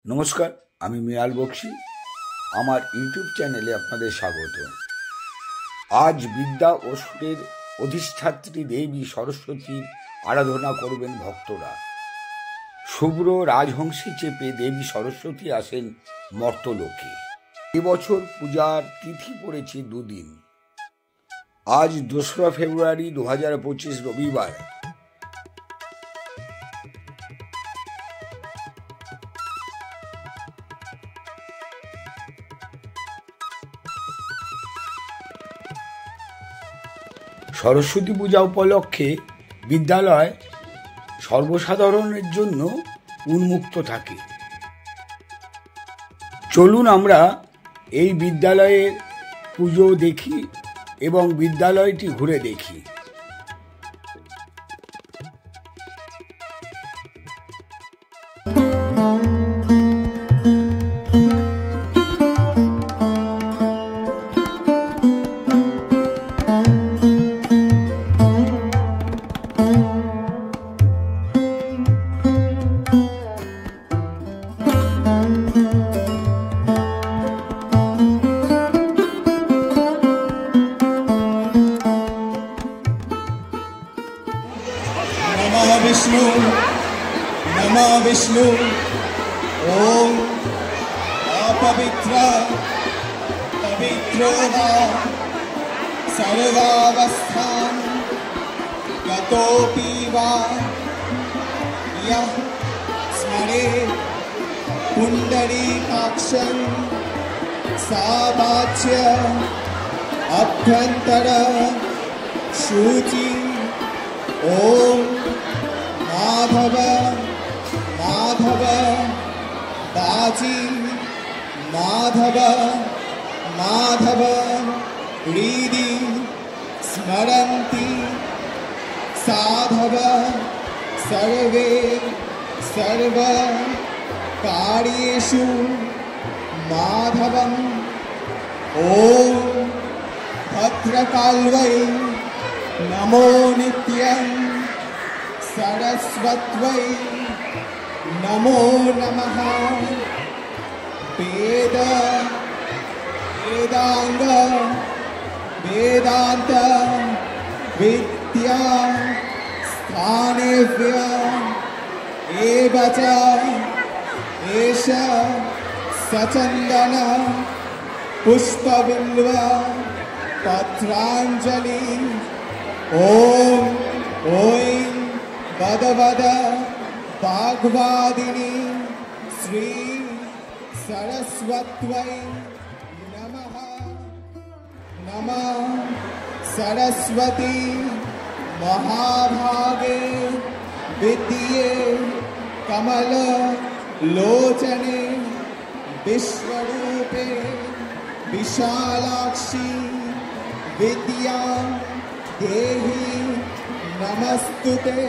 নমস্কার, আমি মিয়াল বক্সি। আমার ইউটিউব চ্যানেলে আপনাদের স্বাগত। আজ বিদ্যা ও সুরের অধিষ্ঠাত্রী দেবী সরস্বতীর আরাধনা করবেন ভক্তরা। শুভ্র রাজহংসী চেপে দেবী সরস্বতী আসেন মর্তলোকে। এবছর পূজার তিথি পড়েছে দুদিন। আজ 2রা ফেব্রুয়ারি 2025 রবিবার। সরস্বতী পূজা উপলক্ষে বিদ্যালয় সর্বসাধারণের জন্য উন্মুক্ত থাকে। চলুন আমরা এই বিদ্যালয়ের পুজো দেখি এবং বিদ্যালয়টি ঘুরে দেখি। नमः विष्णु ओम अपवित्र पवित्रो वा सर्वावस्थां गतोऽपि वा यः स्मरे पुण्डरीकाक्षं सा वाच्य अभ्यन्तर शुचि ओम माधव माधव बाजी माधव माधव हृदि स्मरन्ति साधव सर्वे सर्व कार्येषु माधवम् ओम भद्रकाल्वै नमो नित्यं सरस्वत्यै नमो नमः वेद वेदांग वेदांत विद्या स्थानेभ्य एव च एष सचन्दन पुष्पबिल्व पत्राञ्जलि ओम ओं वद वद भागवादिनी श्री सरस्वत्यै नमः नमः सरस्वती महाभागे विद्ये कमल लोचने विश्वरूपे विशालाक्षी विद्या देहि नमस्तुते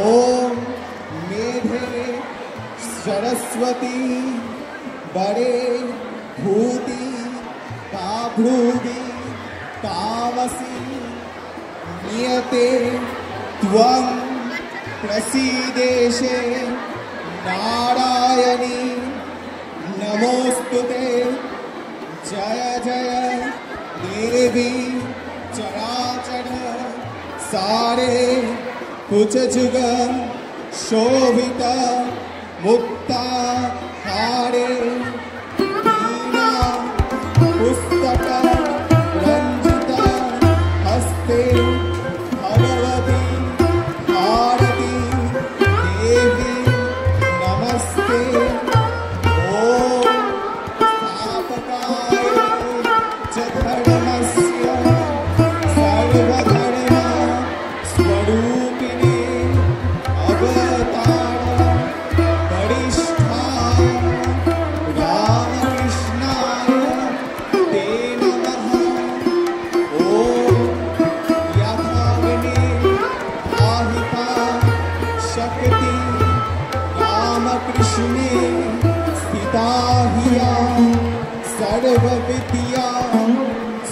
ओम मेधे सरस्वती बड़े भूति काभ्रूदि तामसी नियते त्वं प्रसीदेशे नारायणी नमोस्तुते जय जय देवी चराचर सारे कुछ जुग शोभिता मुक्ता हारे वीणा पुस्तक रंजिता हस्ते भगवती आरती देवी नमस्ते ओम स्थापकाय च धर्मस्य सर्वधर्म स्वरूपिणे अवतार वरिष्ठा रामकृष्णाय ते नमः ओम यथाग्ने आहिता शक्ति रामकृष्णे स्थिता हिया सर्वविद्या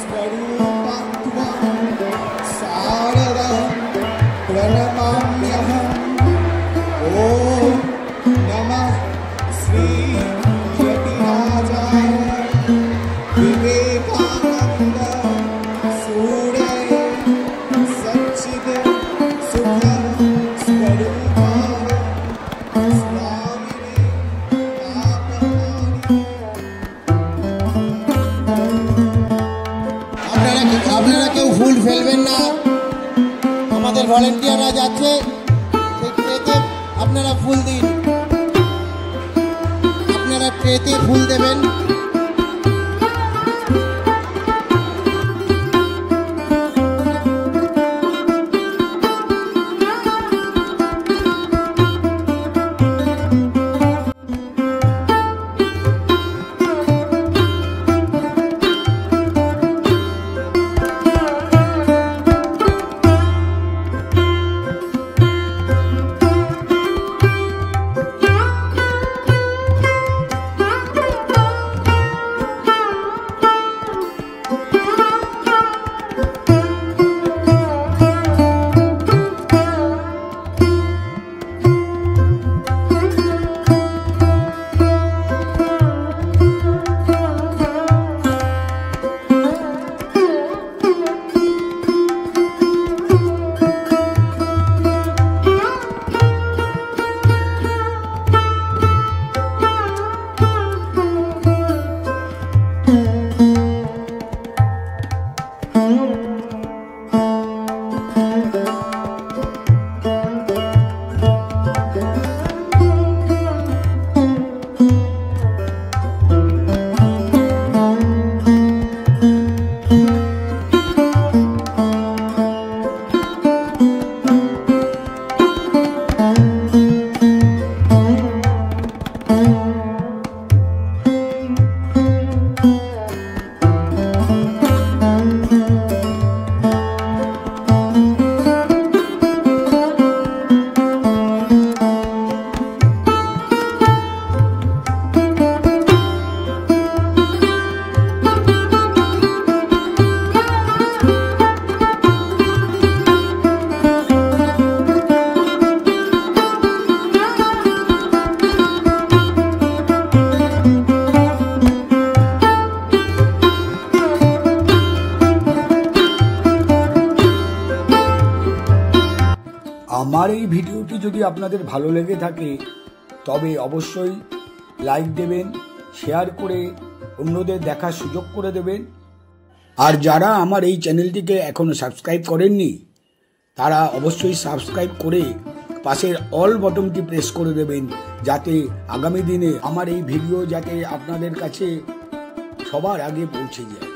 स्वरूपत्वं शारदं प्रणमाम्यहम् ओम नमः श्री यति राजा विवेकानंद सूर्य सच्चिद सुख स्वरूपाय स्वामिने আপনারা কেউ ফুল ফেলবেন না। আমাদের ভলেন্টিয়াররা যাচ্ছে, সেই ট্রেতে আপনারা ফুল দিন, আপনারা ট্রেতে ফুল দেবেন। আমার এই ভিডিওটি যদি আপনাদের ভালো লেগে থাকে তবে অবশ্যই লাইক দেবেন, শেয়ার করে অন্যদের দেখার সুযোগ করে দেবেন। আর যারা আমার এই চ্যানেলটিকে এখনো সাবস্ক্রাইব করেননি তারা অবশ্যই সাবস্ক্রাইব করে পাশের অল বটনটি প্রেস করে দেবেন, যাতে আগামী দিনে আমার এই ভিডিও যাতে আপনাদের কাছে সবার আগে পৌঁছে যায়।